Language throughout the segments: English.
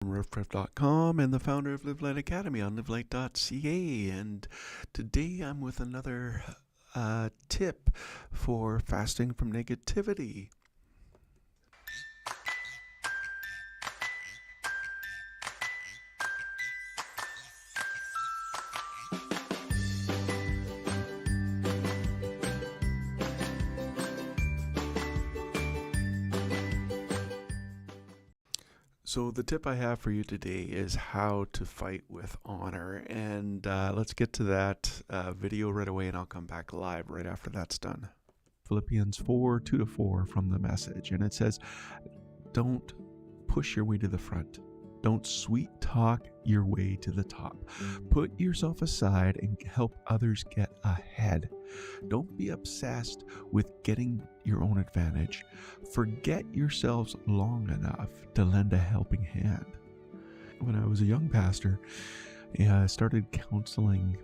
RevPrep.com and the founder of Live Light Academy on livelight.ca, and today I'm with another tip for fasting from negativity. So the tip I have for you today is how to fight with honor, and let's get to that video right away, and I'll come back live right after that's done. Philippians 4, 2-4 from the Message, and it says, don't push your way to the front. Don't sweet talk your way to the top. Put yourself aside and help others get ahead. Don't be obsessed with getting your own advantage. Forget yourselves long enough to lend a helping hand. When I was a young pastor, I started counseling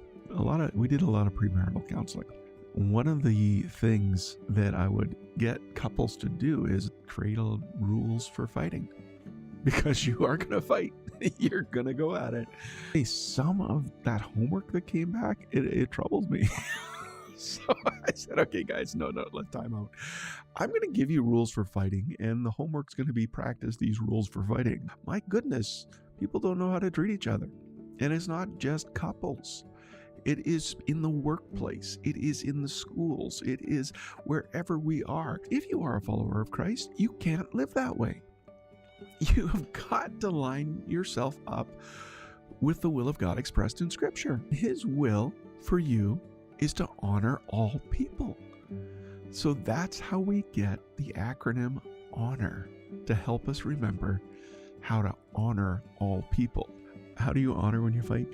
we did a lot of premarital counseling. One of the things that I would get couples to do is create rules for fighting. Because you are going to fight. You're going to go at it. Hey, some of that homework that came back, it troubles me. So I said, okay, guys, no, let time out. I'm going to give you rules for fighting, and the homework's going to be practice these rules for fighting. My goodness, people don't know how to treat each other. And it's not just couples. It is in the workplace. It is in the schools. It is wherever we are. If you are a follower of Christ, you can't live that way. You have got to line yourself up with the will of God expressed in Scripture. His will for you is to honor all people. So that's how we get the acronym HONOR, to help us remember how to honor all people. How do you honor when you fight?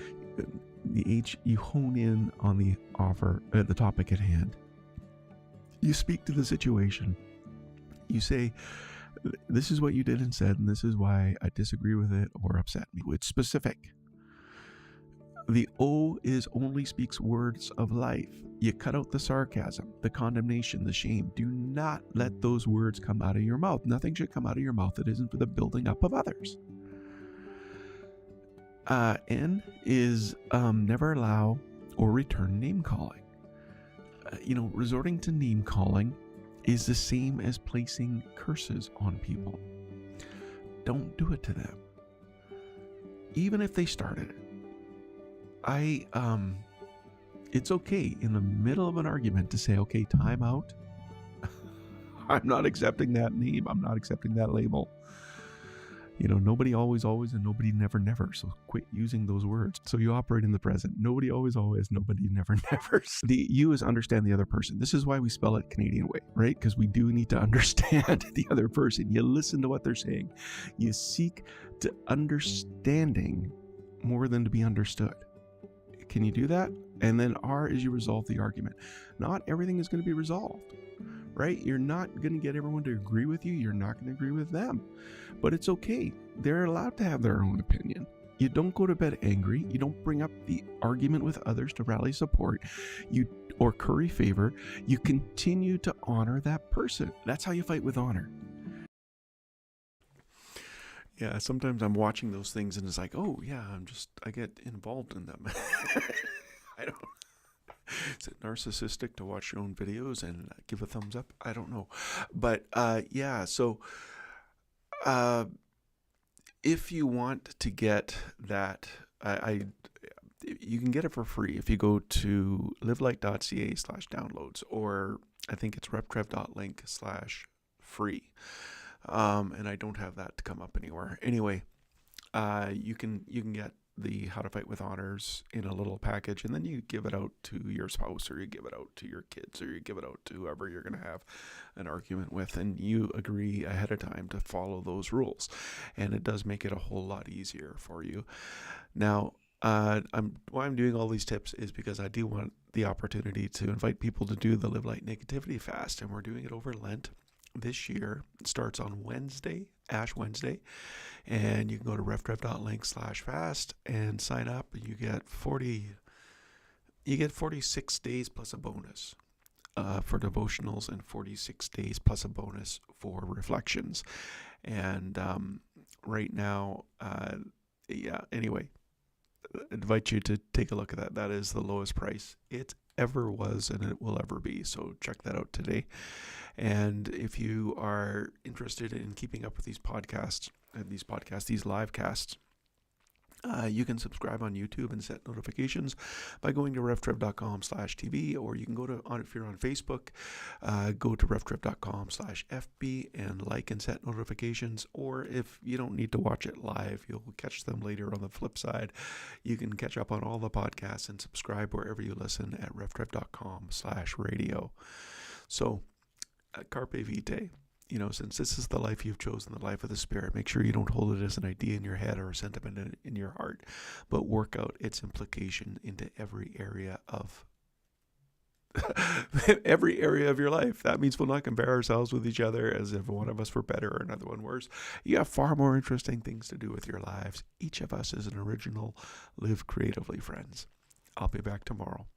The H, you hone in on the topic at hand. You speak to the situation. You say, this is what you did and said, and this is why I disagree with it or upset me. It's specific. The O is only speaks words of life. You cut out the sarcasm, the condemnation, the shame. Do not let those words come out of your mouth. Nothing should come out of your mouth that isn't for the building up of others. N is never allow or return name calling. Resorting to name calling is the same as placing curses on people. Don't do it to them, even if they started it. It's okay in the middle of an argument to say, okay, time out. I'm not accepting that name. I'm not accepting that label. Nobody always, and nobody never. So quit using those words. So you operate in the present. Nobody always, nobody never. The U is understand the other person. This is why we spell it Canadian way, right? Because we do need to understand the other person. You listen to what they're saying. You seek to understanding more than to be understood. Can you do that? And then R is you resolve the argument. Not everything is going to be resolved. Right? You're not going to get everyone to agree with you. You're not going to agree with them. But it's okay. They're allowed to have their own opinion. You don't go to bed angry. You don't bring up the argument with others to rally support or curry favor. You continue to honor that person. That's how you fight with honor. Yeah, sometimes I'm watching those things and it's like, oh yeah, I get involved in them. I don't. Is it narcissistic to watch your own videos and give a thumbs up? I don't know. But yeah, so if you want to get that, you can get it for free if you go to livelight.ca/downloads, or I think it's reptrev.link/free. And I don't have that to come up anywhere. Anyway, you can get the How to Fight with Honors in a little package, and then you give it out to your spouse, or you give it out to your kids, or you give it out to whoever you're going to have an argument with, and you agree ahead of time to follow those rules, and it does make it a whole lot easier for you. Now, why I'm doing all these tips is because I do want the opportunity to invite people to do the Live Light Negativity Fast, and we're doing it over Lent. This year it starts on Wednesday, Ash Wednesday, and you can go to refdrev.link/fast and sign up. You get 46 days plus a bonus for devotionals, and 46 days plus a bonus for reflections. And right now. Anyway, invite you to take a look at that. That is the lowest price it ever was and it will ever be. So check that out today. And if you are interested in keeping up with these live casts, you can subscribe on YouTube and set notifications by going to reftrip.com/TV, or you can if you're on Facebook, go to reftrip.com/FB and like and set notifications. Or if you don't need to watch it live, you'll catch them later on the flip side. You can catch up on all the podcasts and subscribe wherever you listen at reftrip.com/radio. So, Carpe Vitae. Since this is the life you've chosen, the life of the Spirit, make sure you don't hold it as an idea in your head or a sentiment in your heart, but work out its implication into every area of your life. That means we'll not compare ourselves with each other as if one of us were better or another one worse. You have far more interesting things to do with your lives. Each of us is an original. Live creatively, friends. I'll be back tomorrow.